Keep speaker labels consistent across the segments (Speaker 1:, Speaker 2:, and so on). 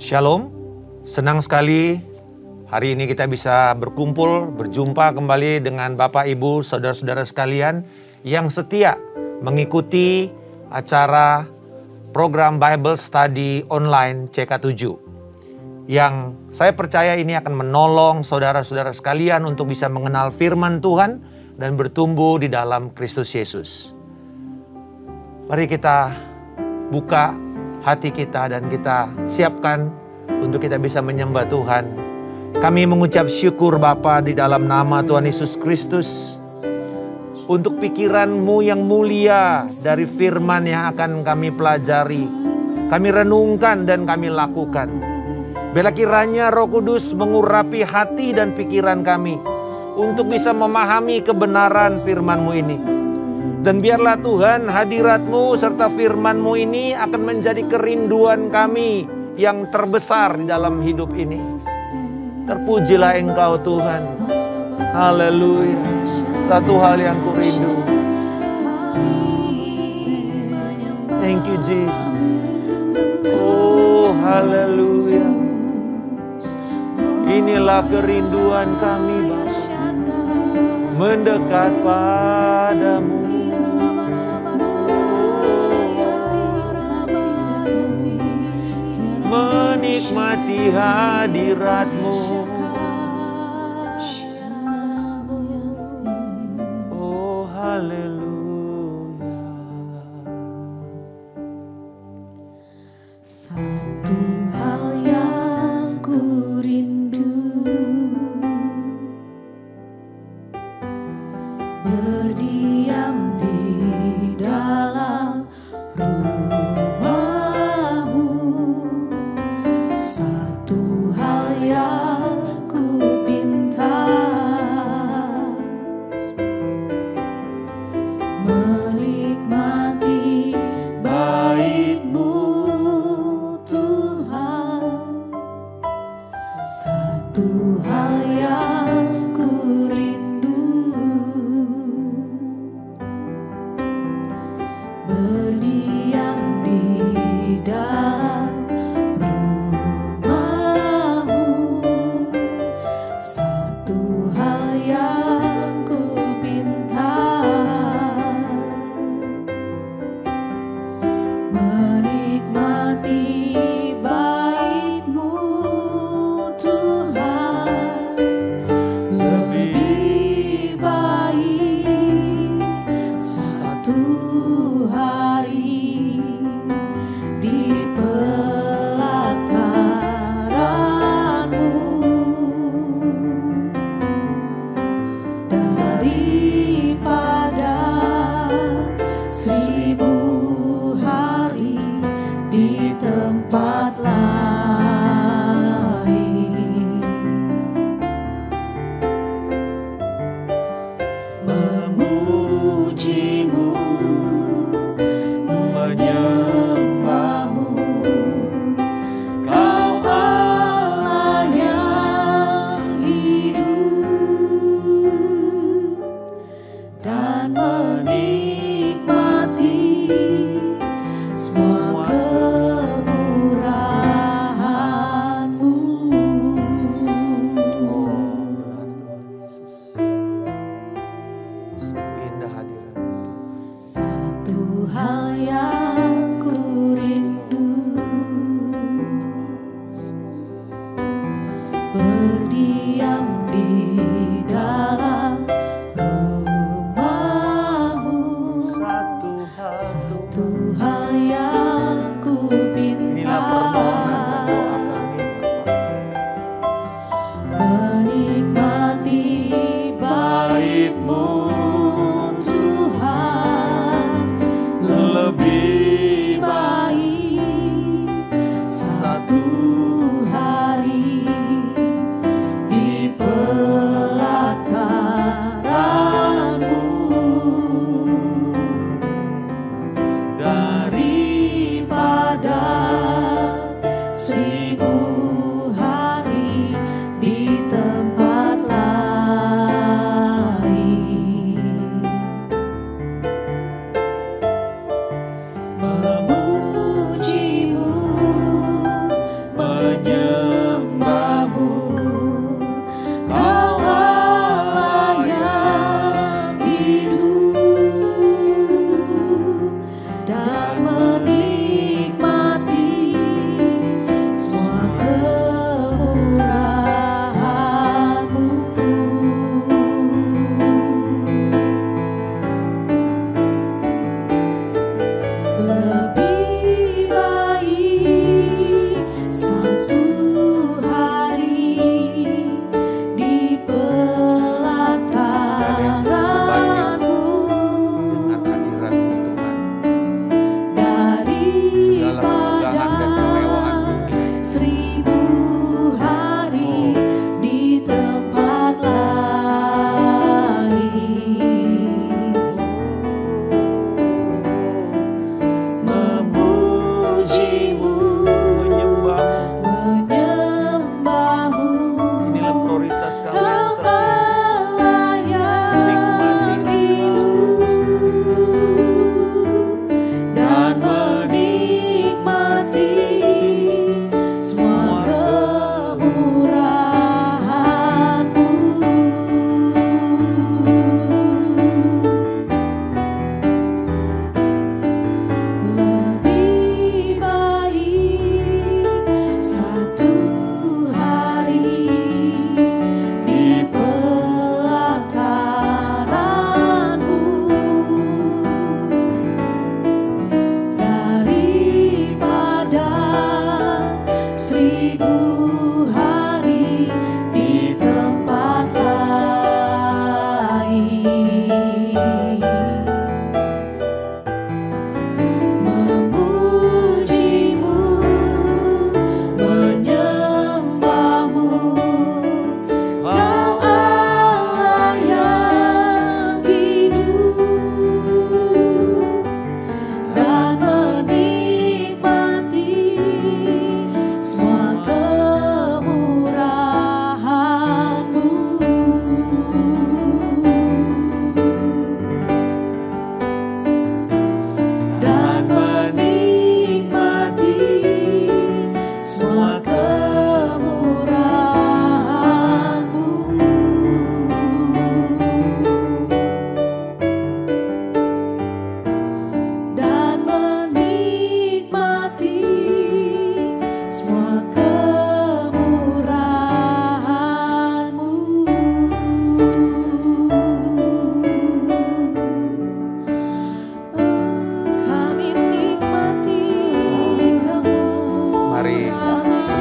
Speaker 1: Shalom, senang sekali hari ini kita bisa berkumpul, berjumpa kembali dengan Bapak, Ibu, Saudara-saudara sekalian yang setia mengikuti acara program Bible Study Online CK7. Yang saya percaya ini akan menolong saudara-saudara sekalian untuk bisa mengenal firman Tuhan dan bertumbuh di dalam Kristus Yesus. Mari kita buka hati kita dan kita siapkan untuk kita bisa menyembah Tuhan. Kami mengucap syukur Bapa di dalam nama Tuhan Yesus Kristus untuk pikiran-Mu yang mulia dari firman yang akan kami pelajari, kami renungkan dan kami lakukan. Bila kiranya Roh Kudus mengurapi hati dan pikiran kami untuk bisa memahami kebenaran firman-Mu ini. Dan biarlah Tuhan hadirat-Mu serta firman-Mu ini akan menjadi kerinduan kami yang terbesar di dalam hidup ini. Terpujilah Engkau Tuhan. Haleluya. Satu hal yang kurindu. Thank you Jesus. Oh haleluya. Inilah kerinduan kami Bapa. Mendekat padamu. Menikmati hadirat-Mu. Oh haleluya.
Speaker 2: Satu hal yang ku rindu, berdiam di dalam rumah-Mu. Satu hal yang ku pinta, menikmati bait-Mu Tuhan. Satu hal yang ku rindu, berdiam di dalam rumah-Mu. Satu hal yang ku pinta, menikmati bait-Mu Tuhan. Lebih baik satu hari di pelataran-Mu daripada 1000 hari di tempat lain. Memuji-Mu, menyembah-Mu, Kau Allah yang hidup, dan menikmati semua kemurahan-Mu.
Speaker 1: Indah hadirat.
Speaker 2: Satu hal yang ku rindu, berdiam di dalam rumah-Mu. Satu hal yang ku
Speaker 1: Inilah permohonan dan doa kami Bapa.
Speaker 2: menikmati bait-Mu Tuhan. Lebih baik satu hari di pelataran-Mu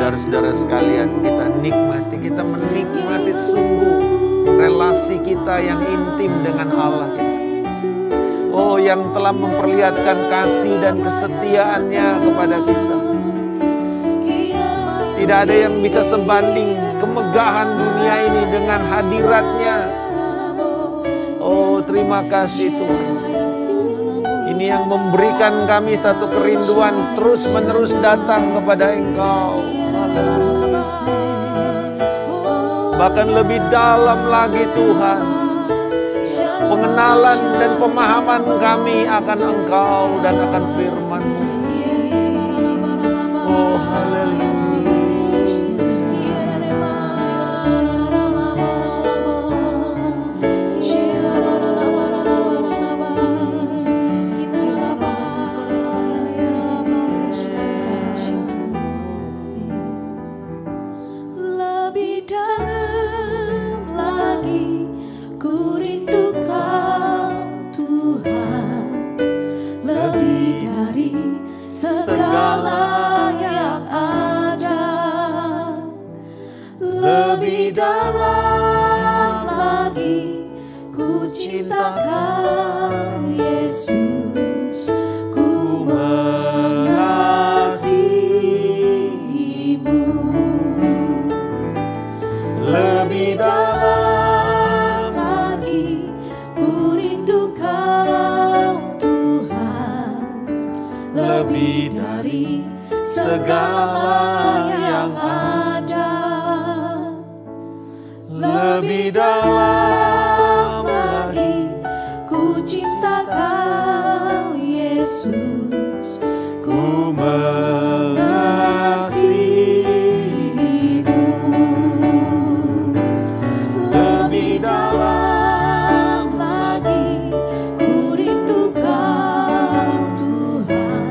Speaker 1: saudara-saudara sekalian, kita menikmati sungguh relasi kita yang intim dengan Allah kita. Oh, yang telah memperlihatkan kasih dan kesetiaannya kepada kita. Tidak ada yang bisa sebanding kemegahan dunia ini dengan hadiratnya. Oh, terima kasih Tuhan. Ini yang memberikan kami satu kerinduan terus-menerus datang kepada Engkau. Bahkan lebih dalam lagi Tuhan, pengenalan dan pemahaman kami akan Engkau dan akan firman-Mu. Oh, haleluya.
Speaker 2: Lebih dalam lagi ku cinta Kau Yesus, ku mengasihi-Mu. Lebih dalam lagi ku rindu Kau Tuhan, lebih dari segala yang ada. Lebih dalam lagi ku cinta Kau Yesus, ku mengasihi-Mu. Lebih dalam lagi ku rindu Kau Tuhan,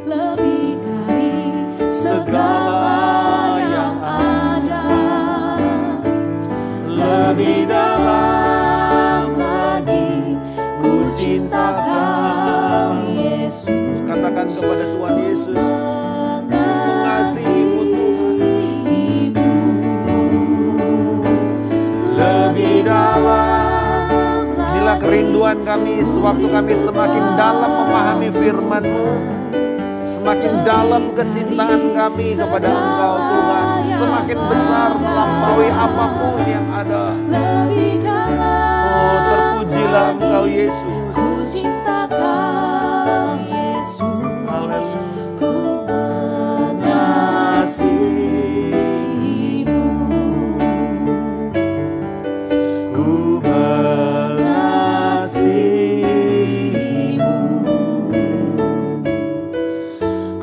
Speaker 2: lebih dari segala yang ada. Lebih dalam lagi ku cinta Kau Yesus.
Speaker 1: Katakan kepada Tuhan Yesus, mengasihi-Mu Tuhan.
Speaker 2: Lebih dalam
Speaker 1: Inilah kerinduan kami sewaktu kami semakin dalam memahami firman-Mu, semakin dalam kecintaan kami kepada Engkau Tuhan, semakin besar melampaui apapun yang ada.
Speaker 2: lebih dalam.
Speaker 1: Oh, terpujilah Engkau Yesus.
Speaker 2: Ku cinta Kau Yesus, ku mengasihi-Mu. Ku mengasihi-Mu.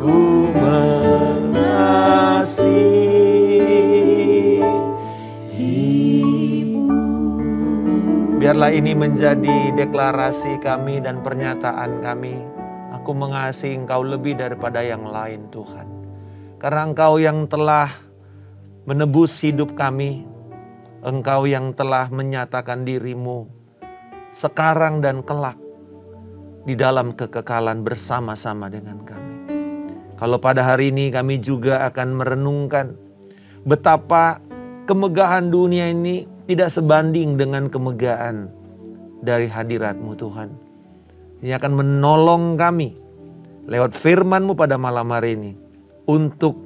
Speaker 2: Ku mengasihi-Mu.
Speaker 1: Biarlah ini menjadi deklarasi kami dan pernyataan kami. Aku mengasihi Engkau lebih daripada yang lain Tuhan. Karena Engkau yang telah menebus hidup kami. Engkau yang telah menyatakan diri-Mu sekarang dan kelak di dalam kekekalan bersama-sama dengan kami. Kalau pada hari ini kami juga akan merenungkan betapa kemegahan dunia ini tidak sebanding dengan kemegahan dari hadirat-Mu Tuhan. Ini akan menolong kami lewat firman-Mu pada malam hari ini untuk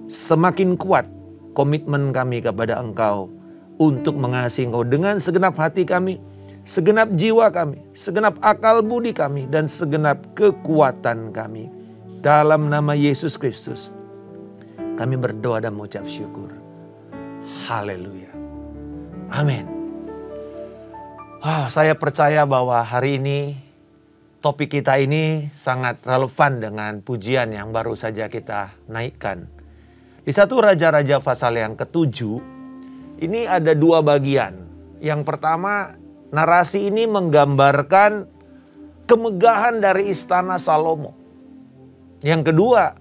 Speaker 1: semakin kuat komitmen kami kepada Engkau untuk mengasihi Engkau dengan segenap hati kami, segenap jiwa kami, segenap akal budi kami, dan segenap kekuatan kami. Dalam nama Yesus Kristus kami berdoa dan mengucap syukur. Haleluya. Amin. Saya percaya bahwa hari ini topik kita ini sangat relevan dengan pujian yang baru saja kita naikkan. Di 1 Raja-Raja pasal yang ke-7, ini ada dua bagian. Yang pertama, narasi ini menggambarkan kemegahan dari istana Salomo. Yang kedua,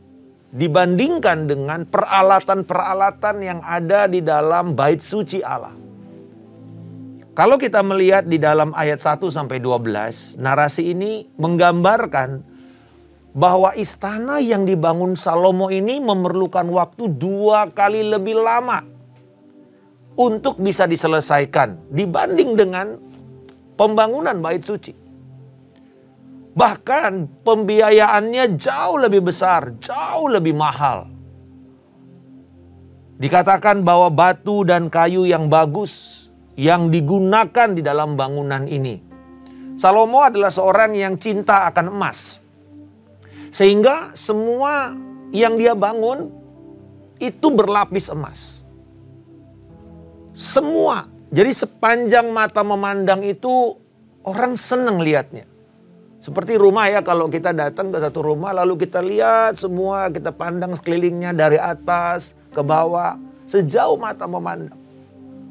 Speaker 1: dibandingkan dengan peralatan-peralatan yang ada di dalam bait suci Allah. Kalau kita melihat di dalam ayat 1-12, narasi ini menggambarkan bahwa istana yang dibangun Salomo ini memerlukan waktu 2 kali lebih lama untuk bisa diselesaikan dibanding dengan pembangunan bait suci. Bahkan pembiayaannya jauh lebih besar, jauh lebih mahal. Dikatakan bahwa batu dan kayu yang bagus yang digunakan di dalam bangunan ini. Salomo adalah seorang yang cinta akan emas. Sehingga semua yang dia bangun itu berlapis emas. Semua. Jadi sepanjang mata memandang itu orang senang lihatnya. Seperti rumah ya, kalau kita datang ke satu rumah lalu kita lihat semua, kita pandang sekelilingnya dari atas ke bawah, sejauh mata memandang.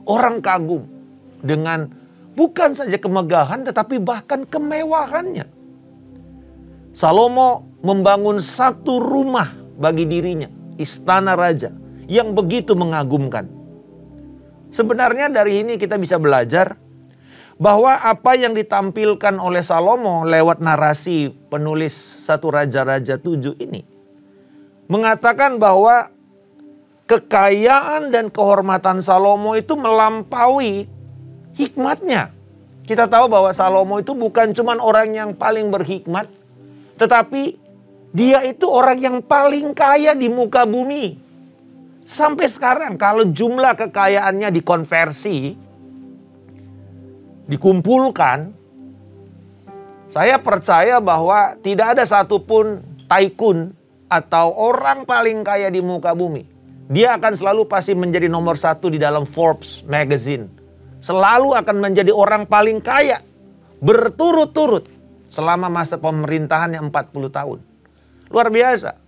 Speaker 1: Orang kagum dengan bukan saja kemegahan tetapi bahkan kemewahannya. Salomo membangun satu rumah bagi dirinya, istana raja yang begitu mengagumkan. Sebenarnya dari ini kita bisa belajar bahwa apa yang ditampilkan oleh Salomo lewat narasi penulis 1 Raja-Raja 7 ini mengatakan bahwa kekayaan dan kehormatan Salomo itu melampaui hikmatnya. Kita tahu bahwa Salomo itu bukan cuma orang yang paling berhikmat, tetapi dia itu orang yang paling kaya di muka bumi. Sampai sekarang kalau jumlah kekayaannya dikonversi, dikumpulkan, saya percaya bahwa tidak ada satupun tycoon atau orang paling kaya di muka bumi. Dia akan selalu pasti menjadi nomor 1 di dalam Forbes magazine. Selalu akan menjadi orang paling kaya berturut-turut selama masa pemerintahannya 40 tahun. Luar biasa.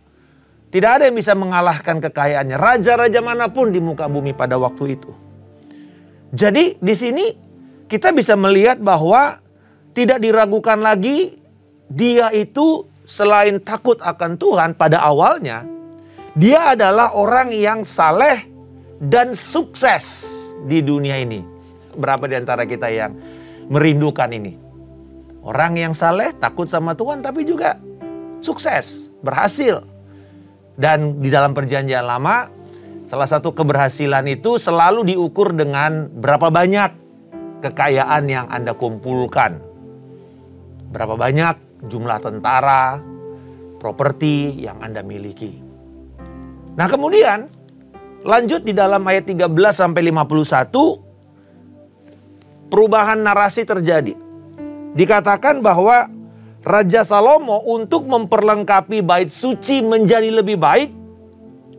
Speaker 1: Tidak ada yang bisa mengalahkan kekayaannya. Raja-raja manapun di muka bumi pada waktu itu. Jadi di sini kita bisa melihat bahwa tidak diragukan lagi dia itu selain takut akan Tuhan pada awalnya, dia adalah orang yang saleh dan sukses di dunia ini. Berapa di antara kita yang merindukan ini? Orang yang saleh, takut sama Tuhan tapi juga sukses, berhasil. Dan di dalam perjanjian lama, salah satu keberhasilan itu selalu diukur dengan berapa banyak kekayaan yang Anda kumpulkan. Berapa banyak jumlah tentara, properti yang Anda miliki. Nah kemudian, lanjut di dalam ayat 13-51, perubahan narasi terjadi. Dikatakan bahwa Raja Salomo untuk memperlengkapi bait suci menjadi lebih baik,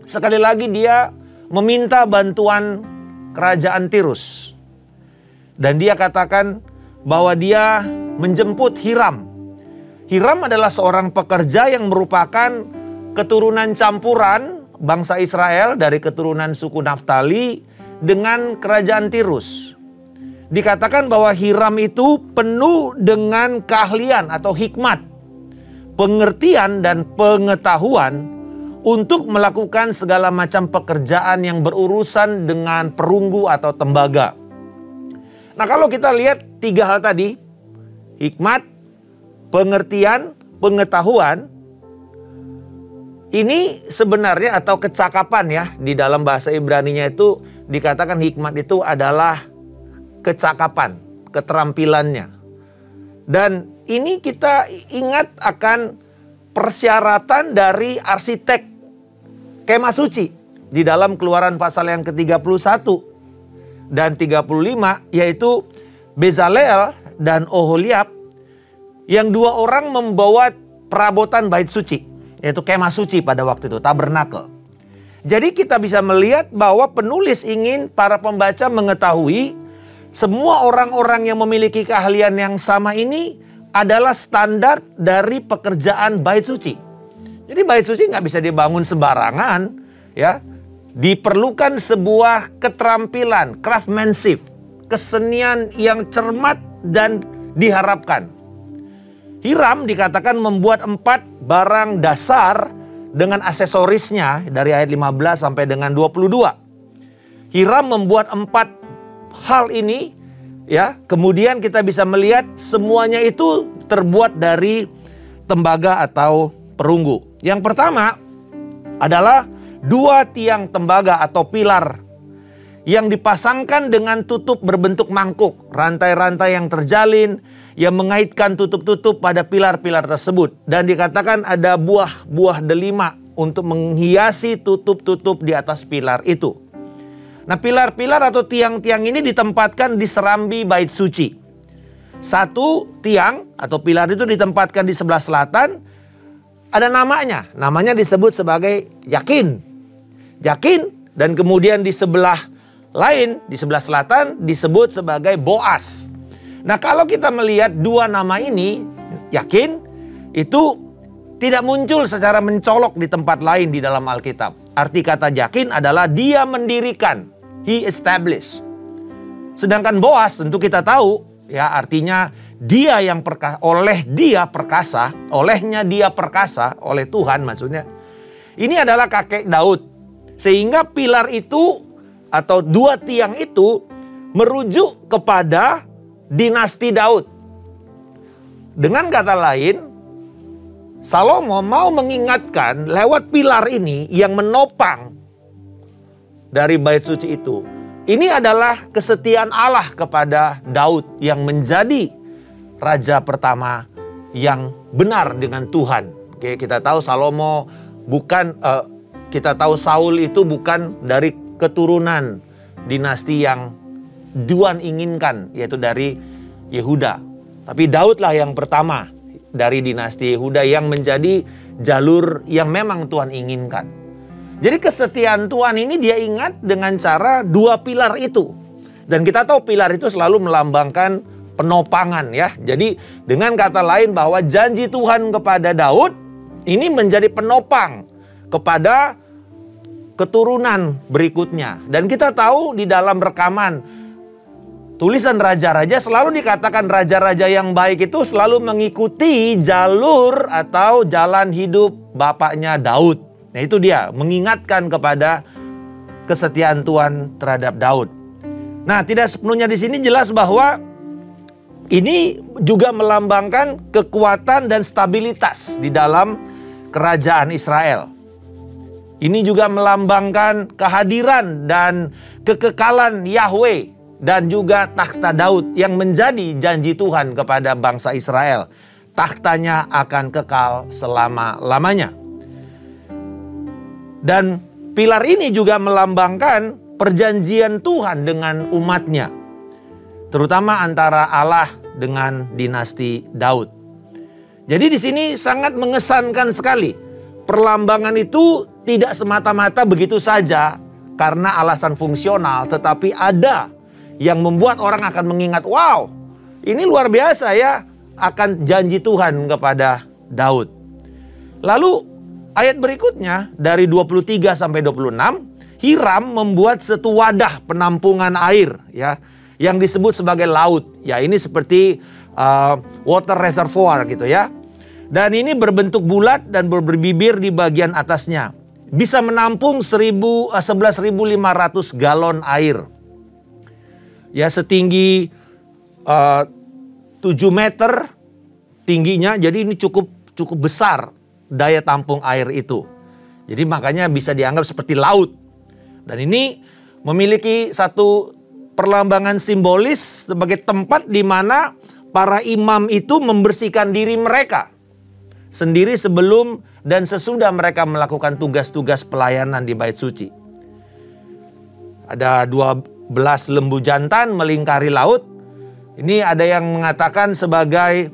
Speaker 1: sekali lagi dia meminta bantuan kerajaan Tirus. Dan dia katakan bahwa dia menjemput Hiram. Hiram adalah seorang pekerja yang merupakan keturunan campuran bangsa Israel dari keturunan suku Naftali dengan kerajaan Tirus. Dikatakan bahwa Hiram itu penuh dengan keahlian atau hikmat, pengertian dan pengetahuan untuk melakukan segala macam pekerjaan yang berurusan dengan perunggu atau tembaga. Nah kalau kita lihat 3 hal tadi, hikmat, pengertian, pengetahuan, ini sebenarnya atau kecakapan ya, di dalam bahasa Ibraninya itu dikatakan hikmat itu adalah kecakapan, keterampilannya. Dan ini kita ingat akan persyaratan dari arsitek kemah suci di dalam Keluaran pasal yang ke-31 dan 35, yaitu Bezalel dan Oholiab, yang 2 orang membawa perabotan bait suci, yaitu kemah suci pada waktu itu, tabernakel. Jadi kita bisa melihat bahwa penulis ingin para pembaca mengetahui semua orang-orang yang memiliki keahlian yang sama ini adalah standar dari pekerjaan bait suci. Jadi bait suci nggak bisa dibangun sembarangan, ya. Diperlukan sebuah keterampilan, craftsmanship, kesenian yang cermat dan diharapkan. Hiram dikatakan membuat 4 barang dasar dengan aksesorisnya dari ayat 15 sampai dengan 22. Hiram membuat 4 hal ini, ya. Kemudian kita bisa melihat semuanya itu terbuat dari tembaga atau perunggu. Yang pertama adalah 2 tiang tembaga atau pilar yang dipasangkan dengan tutup berbentuk mangkuk. Rantai-rantai yang terjalin yang mengaitkan tutup-tutup pada pilar-pilar tersebut. Dan dikatakan ada buah-buah delima untuk menghiasi tutup-tutup di atas pilar itu. Nah, pilar-pilar atau tiang-tiang ini ditempatkan di serambi bait suci. 1 tiang atau pilar itu ditempatkan di sebelah selatan. Ada namanya. Namanya disebut sebagai Yakin. Yakin. Dan kemudian di sebelah lain, di sebelah selatan disebut sebagai Boas. Nah, kalau kita melihat 2 nama ini, Yakin, itu tidak muncul secara mencolok di tempat lain di dalam Alkitab. Arti kata Yakin adalah dia mendirikan. He established. Sedangkan Boas tentu kita tahu, ya, artinya dia yang perkasa, olehnya dia perkasa, oleh Tuhan maksudnya. Ini adalah kakek Daud. Sehingga pilar itu atau 2 tiang itu merujuk kepada dinasti Daud. Dengan kata lain, Salomo mau mengingatkan lewat pilar ini yang menopang dari bait suci itu. Ini adalah kesetiaan Allah kepada Daud yang menjadi raja pertama yang benar dengan Tuhan. Oke, kita tahu Salomo bukan, kita tahu Saul itu bukan dari keturunan dinasti yang Tuhan inginkan, yaitu dari Yehuda. Tapi Daudlah yang pertama dari dinasti Yehuda yang menjadi jalur yang memang Tuhan inginkan. Jadi kesetiaan Tuhan ini dia ingat dengan cara 2 pilar itu. Dan kita tahu pilar itu selalu melambangkan penopangan, ya. Jadi dengan kata lain bahwa janji Tuhan kepada Daud ini menjadi penopang kepada keturunan berikutnya. Dan kita tahu di dalam rekaman tulisan raja-raja selalu dikatakan raja-raja yang baik itu selalu mengikuti jalur atau jalan hidup bapaknya Daud. Nah, itu dia mengingatkan kepada kesetiaan Tuhan terhadap Daud. Nah, tidak sepenuhnya di sini jelas bahwa ini juga melambangkan kekuatan dan stabilitas di dalam kerajaan Israel. Ini juga melambangkan kehadiran dan kekekalan Yahweh dan juga takhta Daud yang menjadi janji Tuhan kepada bangsa Israel. Takhtanya akan kekal selama-lamanya. Dan pilar ini juga melambangkan perjanjian Tuhan dengan umatnya. Terutama antara Allah dengan dinasti Daud. Jadi di sini sangat mengesankan sekali. Perlambangan itu tidak semata-mata begitu saja karena alasan fungsional. Tetapi ada yang membuat orang akan mengingat, wow, ini luar biasa ya, akan janji Tuhan kepada Daud. Lalu ayat berikutnya dari 23 sampai 26, Hiram membuat satu wadah penampungan air, ya, yang disebut sebagai laut. Ya, ini seperti water reservoir gitu ya. Dan ini berbentuk bulat dan berbibir di bagian atasnya. Bisa menampung 11.500 galon air. Ya, setinggi 7 meter tingginya, jadi ini cukup besar daya tampung air itu. Jadi makanya bisa dianggap seperti laut. Dan ini memiliki satu perlambangan simbolis sebagai tempat di mana para imam itu membersihkan diri mereka sendiri sebelum dan sesudah mereka melakukan tugas-tugas pelayanan di bait suci. Ada 12 lembu jantan melingkari laut. Ini ada yang mengatakan sebagai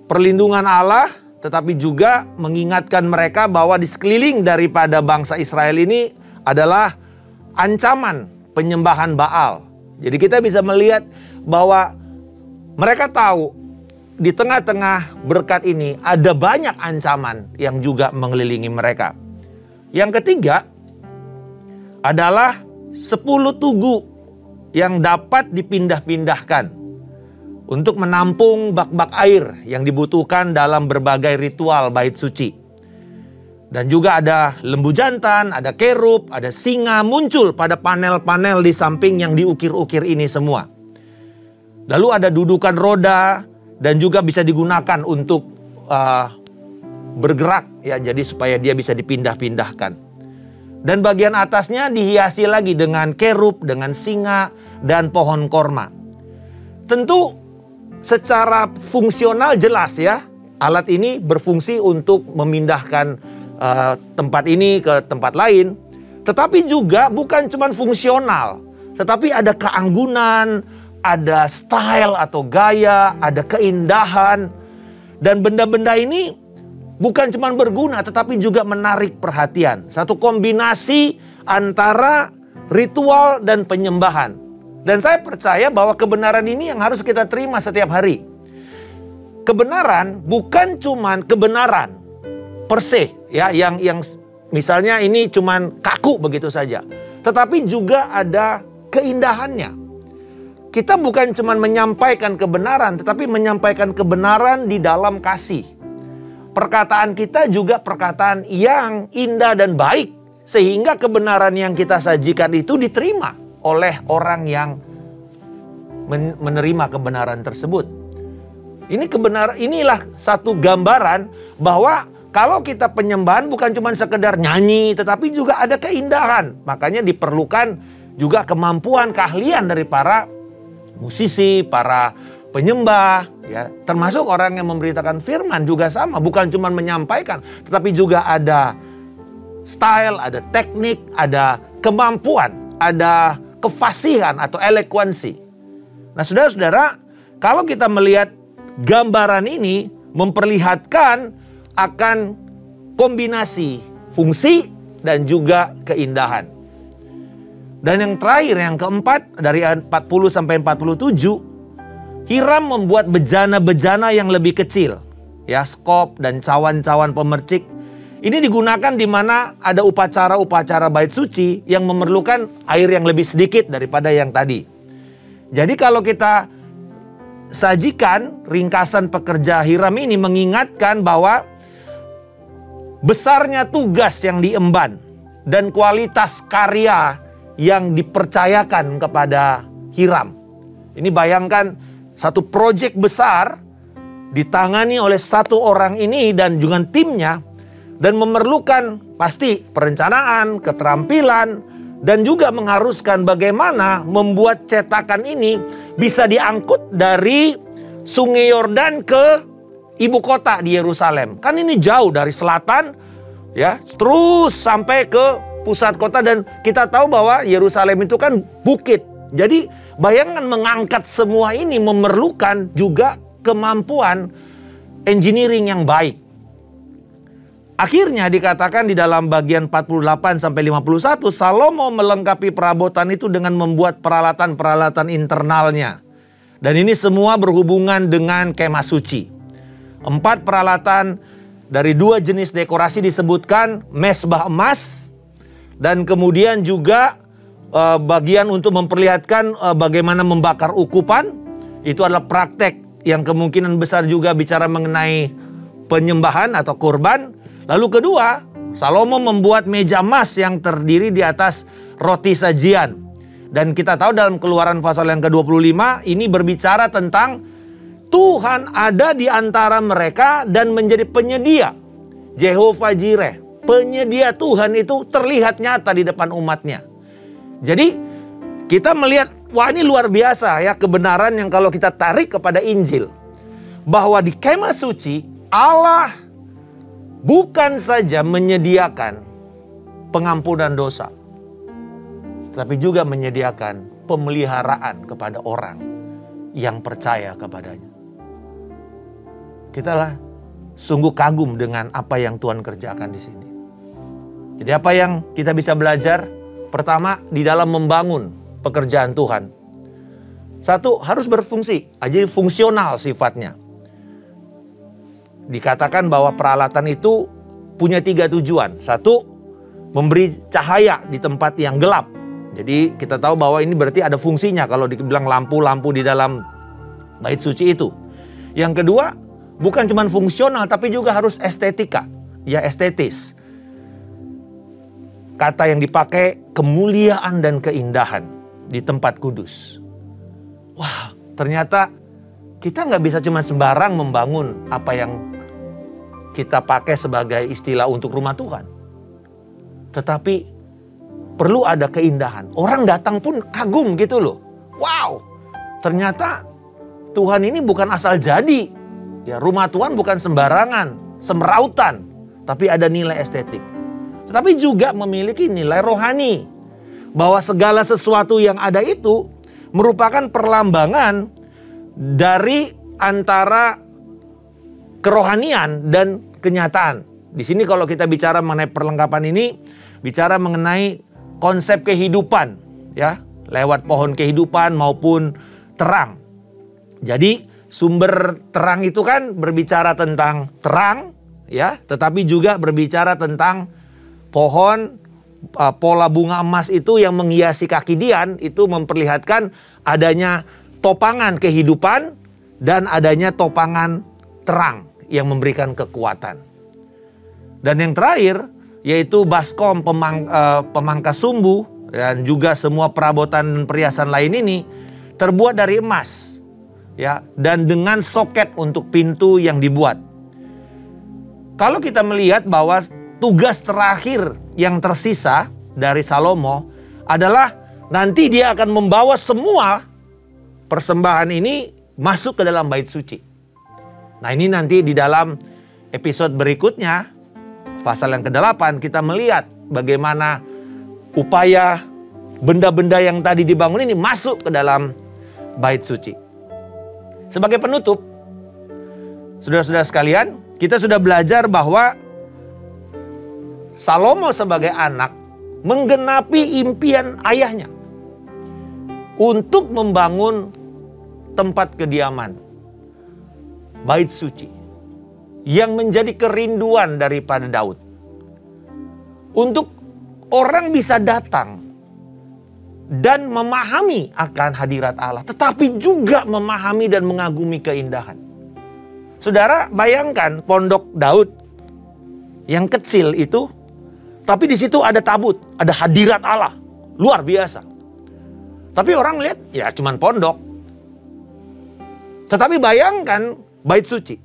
Speaker 1: perlindungan Allah, tetapi juga mengingatkan mereka bahwa di sekeliling daripada bangsa Israel ini adalah ancaman penyembahan Baal. Jadi kita bisa melihat bahwa mereka tahu di tengah-tengah berkat ini ada banyak ancaman yang juga mengelilingi mereka. Yang ketiga adalah 10 tugu yang dapat dipindah-pindahkan untuk menampung bak-bak air yang dibutuhkan dalam berbagai ritual bait suci. Dan juga ada lembu jantan, ada kerub, ada singa muncul pada panel-panel di samping yang diukir-ukir ini semua. Lalu ada dudukan roda dan juga bisa digunakan untuk bergerak ya, jadi supaya dia bisa dipindah-pindahkan. Dan bagian atasnya dihiasi lagi dengan kerub, dengan singa, dan pohon korma. Tentu secara fungsional jelas ya, alat ini berfungsi untuk memindahkan tempat ini ke tempat lain. Tetapi juga bukan cuma fungsional, tetapi ada keanggunan, ada style atau gaya, ada keindahan. Dan benda-benda ini bukan cuma berguna, tetapi juga menarik perhatian. Satu kombinasi antara ritual dan penyembahan. Dan saya percaya bahwa kebenaran ini yang harus kita terima setiap hari. Kebenaran bukan cuma kebenaran per se, ya, yang misalnya ini cuma kaku begitu saja. Tetapi juga ada keindahannya. Kita bukan cuma menyampaikan kebenaran, tetapi menyampaikan kebenaran di dalam kasih. Perkataan kita juga perkataan yang indah dan baik, sehingga kebenaran yang kita sajikan itu diterima oleh orang yang menerima kebenaran tersebut. Inilah satu gambaran bahwa kalau kita penyembahan bukan cuma sekedar nyanyi, tetapi juga ada keindahan. Makanya diperlukan juga kemampuan, keahlian dari para musisi, para penyembah, ya, termasuk orang yang memberitakan firman juga sama, bukan cuma menyampaikan, tetapi juga ada style, ada teknik, ada kemampuan, ada kefasihan atau elokuensi. Nah, saudara-saudara, kalau kita melihat gambaran ini memperlihatkan akan kombinasi fungsi dan juga keindahan. Dan yang terakhir, yang keempat, dari 40 sampai 47, Hiram membuat bejana-bejana yang lebih kecil, ya, skop dan cawan-cawan pemercik. Ini digunakan di mana ada upacara-upacara bait suci yang memerlukan air yang lebih sedikit daripada yang tadi. Jadi kalau kita sajikan ringkasan pekerja Hiram ini mengingatkan bahwa besarnya tugas yang diemban dan kualitas karya yang dipercayakan kepada Hiram. Ini bayangkan, satu proyek besar ditangani oleh satu orang ini dan juga timnya, dan memerlukan pasti perencanaan, keterampilan, dan juga mengharuskan bagaimana membuat cetakan ini bisa diangkut dari Sungai Yordan ke ibu kota di Yerusalem. Kan ini jauh dari selatan, ya, terus sampai ke pusat kota, dan kita tahu bahwa Yerusalem itu kan bukit. Jadi bayangkan mengangkat semua ini memerlukan juga kemampuan engineering yang baik. Akhirnya dikatakan di dalam bagian 48 sampai 51, Salomo melengkapi perabotan itu dengan membuat peralatan-peralatan internalnya. Dan ini semua berhubungan dengan kemah suci. 4 peralatan dari 2 jenis dekorasi disebutkan mesbah emas, dan kemudian juga bagian untuk memperlihatkan bagaimana membakar ukupan. Itu adalah praktek yang kemungkinan besar juga bicara mengenai penyembahan atau kurban. Lalu kedua, Salomo membuat meja emas yang terdiri di atas roti sajian. Dan kita tahu dalam Keluaran pasal yang ke-25 ini berbicara tentang Tuhan ada di antara mereka dan menjadi penyedia. Jehovah Jireh, penyedia Tuhan itu terlihat nyata di depan umatnya. Jadi kita melihat, wah, ini luar biasa ya, kebenaran yang kalau kita tarik kepada Injil. Bahwa di kemah suci Allah bukan saja menyediakan pengampunan dosa, tapi juga menyediakan pemeliharaan kepada orang yang percaya kepadanya. Kita sungguh kagum dengan apa yang Tuhan kerjakan di sini. Jadi apa yang kita bisa belajar? Pertama, di dalam membangun pekerjaan Tuhan. Satu, harus berfungsi, jadi fungsional sifatnya. Dikatakan bahwa peralatan itu punya 3 tujuan. Satu, memberi cahaya di tempat yang gelap. Jadi kita tahu bahwa ini berarti ada fungsinya kalau dibilang lampu-lampu di dalam bait suci itu. Yang kedua, bukan cuma fungsional tapi juga harus estetika, ya, estetis. Kata yang dipakai kemuliaan dan keindahan di tempat kudus. Wah, ternyata kita nggak bisa cuma sembarang membangun apa yang kita pakai sebagai istilah untuk rumah Tuhan. Tetapi perlu ada keindahan. Orang datang pun kagum gitu loh. Wow, ternyata Tuhan ini bukan asal jadi. Ya, rumah Tuhan bukan sembarangan, semrautan, tapi ada nilai estetik. Tetapi juga memiliki nilai rohani. Bahwa segala sesuatu yang ada itu merupakan perlambangan dari antara kerohanian dan kenyataan. Di sini kalau kita bicara mengenai perlengkapan ini, bicara mengenai konsep kehidupan, ya, lewat pohon kehidupan maupun terang. Jadi sumber terang itu kan berbicara tentang terang, ya, tetapi juga berbicara tentang pohon, pola bunga emas itu yang menghiasi kaki Dian, itu memperlihatkan adanya topangan kehidupan dan adanya topangan terang yang memberikan kekuatan. Dan yang terakhir yaitu baskom, pemangkas sumbu, dan juga semua perabotan perhiasan lain ini terbuat dari emas, ya, dan dengan soket untuk pintu yang dibuat. Kalau kita melihat bahwa tugas terakhir yang tersisa dari Salomo adalah nanti dia akan membawa semua persembahan ini masuk ke dalam bait suci. Nah, ini nanti di dalam episode berikutnya, pasal yang ke-8, kita melihat bagaimana upaya benda-benda yang tadi dibangun ini masuk ke dalam bait suci. Sebagai penutup, saudara-saudara sekalian, kita sudah belajar bahwa Salomo sebagai anak menggenapi impian ayahnya untuk membangun tempat kediaman, bait suci, yang menjadi kerinduan daripada Daud. Untuk orang bisa datang dan memahami akan hadirat Allah, tetapi juga memahami dan mengagumi keindahan. Saudara, bayangkan pondok Daud yang kecil itu, tapi di situ ada tabut, ada hadirat Allah, luar biasa. Tapi orang lihat, ya cuman pondok. Tetapi bayangkan bait suci.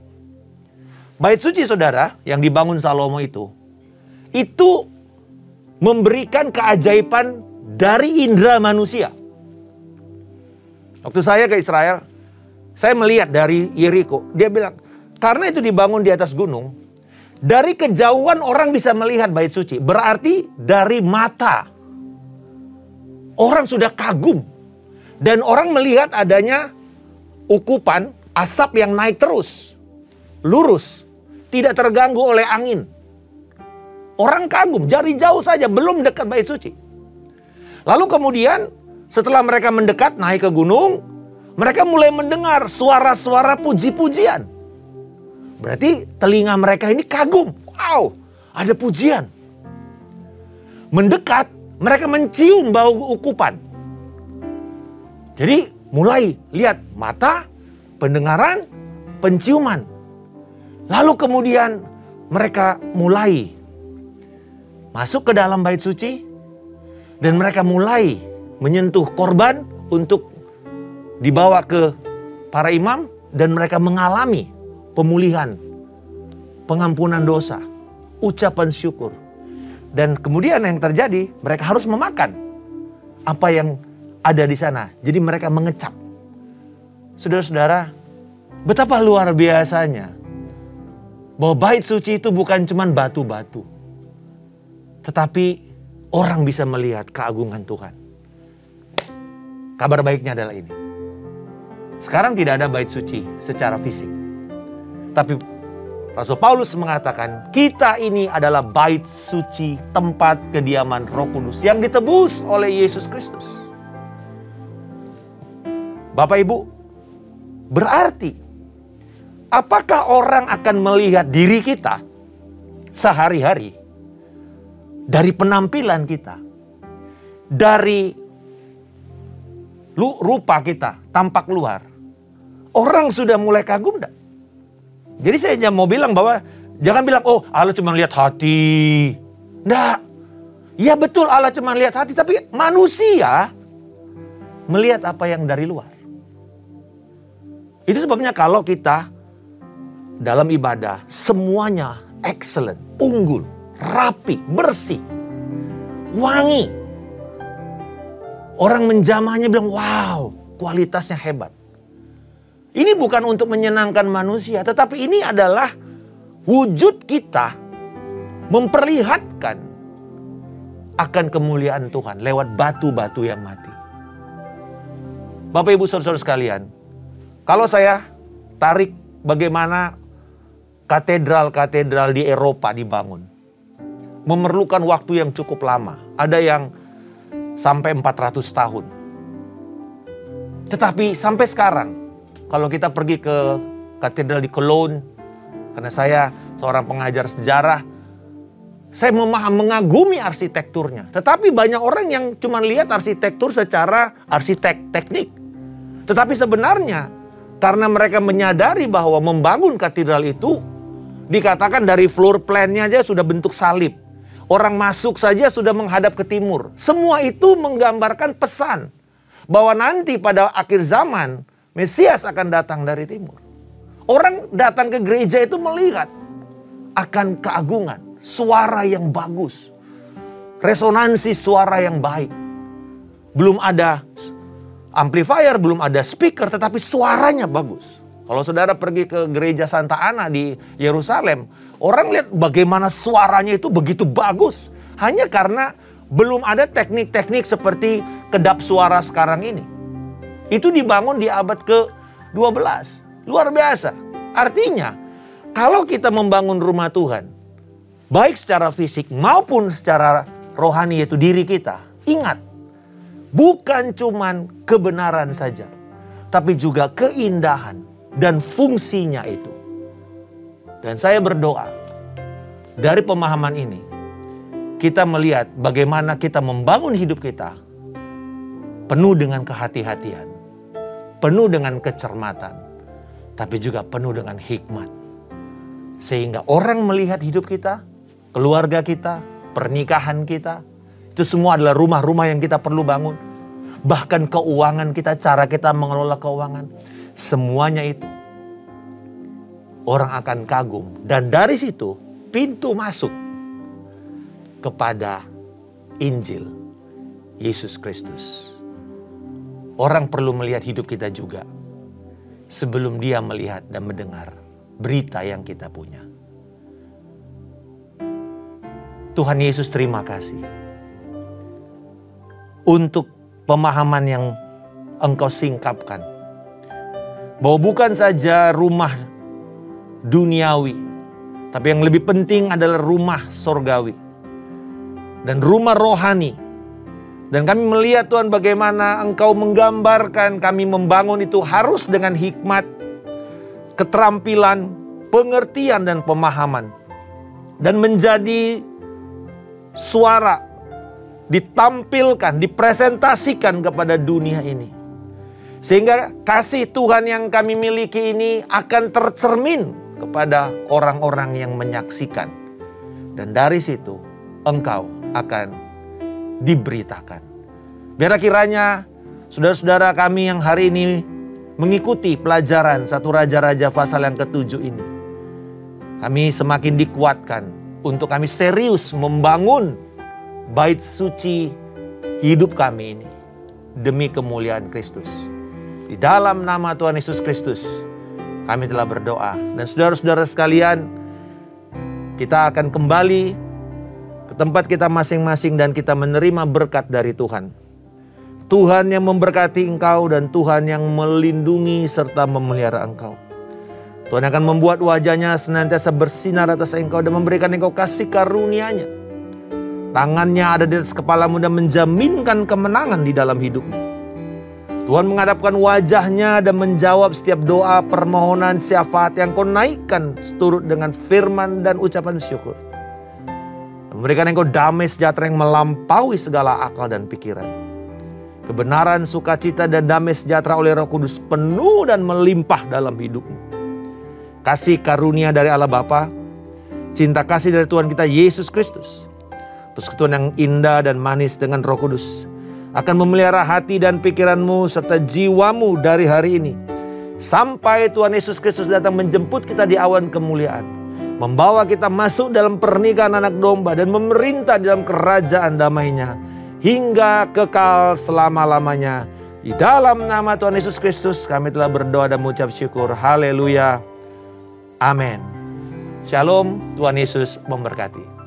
Speaker 1: Bait suci, saudara, yang dibangun Salomo itu memberikan keajaiban dari indera manusia. Waktu saya ke Israel, saya melihat dari Yeriko, dia bilang, karena itu dibangun di atas gunung, dari kejauhan orang bisa melihat bait suci. Berarti dari mata orang sudah kagum. Dan orang melihat adanya ukupan asap yang naik terus, lurus, tidak terganggu oleh angin. Orang kagum, dari jauh saja, belum dekat bait suci. Lalu kemudian setelah mereka mendekat naik ke gunung, mereka mulai mendengar suara-suara puji-pujian. Berarti telinga mereka ini kagum. Wow, ada pujian. Mendekat, mereka mencium bau ukupan. Jadi mulai lihat mata, pendengaran, penciuman. Lalu kemudian mereka mulai masuk ke dalam bait suci. Dan mereka mulai menyentuh korban untuk dibawa ke para imam. Dan mereka mengalami pemulihan, pengampunan dosa, ucapan syukur. Dan kemudian yang terjadi, mereka harus memakan apa yang ada di sana. Jadi mereka mengecap. Saudara-saudara, betapa luar biasanya bahwa bait suci itu bukan cuma batu-batu, tetapi orang bisa melihat keagungan Tuhan. Kabar baiknya adalah ini. Sekarang tidak ada bait suci secara fisik. Tapi Rasul Paulus mengatakan, kita ini adalah bait suci, tempat kediaman Roh Kudus yang ditebus oleh Yesus Kristus. Bapak Ibu, berarti apakah orang akan melihat diri kita sehari-hari dari penampilan kita, dari rupa kita, tampak luar? Orang sudah mulai kagum enggak? Jadi saya hanya mau bilang bahwa jangan bilang, oh Allah cuma lihat hati. Enggak. Ya betul, Allah cuma lihat hati, tapi manusia melihat apa yang dari luar. Itu sebabnya kalau kita dalam ibadah semuanya excellent, unggul, rapi, bersih, wangi. Orang menjamahnya bilang, wow, kualitasnya hebat. Ini bukan untuk menyenangkan manusia, tetapi ini adalah wujud kita memperlihatkan akan kemuliaan Tuhan lewat batu-batu yang mati. Bapak Ibu Saudara-saudara sekalian, kalau saya tarik bagaimana katedral-katedral di Eropa dibangun, memerlukan waktu yang cukup lama. Ada yang sampai 400 tahun. Tetapi sampai sekarang, kalau kita pergi ke katedral di Cologne, karena saya seorang pengajar sejarah, saya mengagumi arsitekturnya. Tetapi banyak orang yang cuma lihat arsitektur secara teknik. Tetapi sebenarnya karena mereka menyadari bahwa membangun katedral itu dikatakan dari floor plan-nya aja sudah bentuk salib. Orang masuk saja sudah menghadap ke timur. Semua itu menggambarkan pesan bahwa nanti pada akhir zaman Mesias akan datang dari timur. Orang datang ke gereja itu melihat akan keagungan, suara yang bagus, resonansi suara yang baik. Belum ada amplifier, belum ada speaker, tetapi suaranya bagus. Kalau saudara pergi ke gereja Santa Ana di Yerusalem, orang lihat bagaimana suaranya itu begitu bagus. Hanya karena belum ada teknik-teknik seperti kedap suara sekarang ini. Itu dibangun di abad ke-12. Luar biasa. Artinya, kalau kita membangun rumah Tuhan, baik secara fisik maupun secara rohani yaitu diri kita, ingat, bukan cuman kebenaran saja, tapi juga keindahan dan fungsinya itu. Dan saya berdoa, dari pemahaman ini, kita melihat bagaimana kita membangun hidup kita penuh dengan kehati-hatian, penuh dengan kecermatan, tapi juga penuh dengan hikmat. Sehingga orang melihat hidup kita, keluarga kita, pernikahan kita, itu semua adalah rumah-rumah yang kita perlu bangun. Bahkan keuangan kita, cara kita mengelola keuangan, semuanya itu orang akan kagum. Dan dari situ pintu masuk kepada Injil Yesus Kristus. Orang perlu melihat hidup kita juga sebelum dia melihat dan mendengar berita yang kita punya. Tuhan Yesus, terima kasih untuk pemahaman yang Engkau singkapkan. Bahwa bukan saja rumah duniawi, tapi yang lebih penting adalah rumah sorgawi. Dan rumah rohani. Dan kami melihat Tuhan bagaimana Engkau menggambarkan kami membangun itu harus dengan hikmat, keterampilan, pengertian dan pemahaman. Dan menjadi suara ditampilkan, dipresentasikan kepada dunia ini. Sehingga kasih Tuhan yang kami miliki ini akan tercermin kepada orang-orang yang menyaksikan. Dan dari situ Engkau akan diberitakan. Biar kiranya saudara-saudara kami yang hari ini mengikuti pelajaran 1 Raja-Raja pasal yang ke-7 ini, kami semakin dikuatkan untuk kami serius membangun bait suci hidup kami ini demi kemuliaan Kristus. Di dalam nama Tuhan Yesus Kristus kami telah berdoa. Dan saudara-saudara sekalian, kita akan kembali ke tempat kita masing-masing dan kita menerima berkat dari Tuhan. Tuhan yang memberkati engkau dan Tuhan yang melindungi serta memelihara engkau. Tuhan akan membuat wajahnya senantiasa bersinar atas engkau dan memberikan engkau kasih karunia-Nya. Tangannya ada di atas kepalamu dan menjaminkan kemenangan di dalam hidupmu. Tuhan menghadapkan wajahnya dan menjawab setiap doa, permohonan, syafaat yang kau naikkan seturut dengan firman dan ucapan syukur. Memberikan engkau damai sejahtera yang melampaui segala akal dan pikiran. Kebenaran, sukacita dan damai sejahtera oleh Roh Kudus penuh dan melimpah dalam hidupmu. Kasih karunia dari Allah Bapa, cinta kasih dari Tuhan kita Yesus Kristus, persekutuan yang indah dan manis dengan Roh Kudus akan memelihara hati dan pikiranmu serta jiwamu dari hari ini sampai Tuhan Yesus Kristus datang menjemput kita di awan kemuliaan, membawa kita masuk dalam pernikahan anak domba dan memerintah dalam kerajaan damai-Nya hingga kekal selama-lamanya. Di dalam nama Tuhan Yesus Kristus kami telah berdoa dan mengucap syukur. Haleluya. Amin. Shalom, Tuhan Yesus memberkati.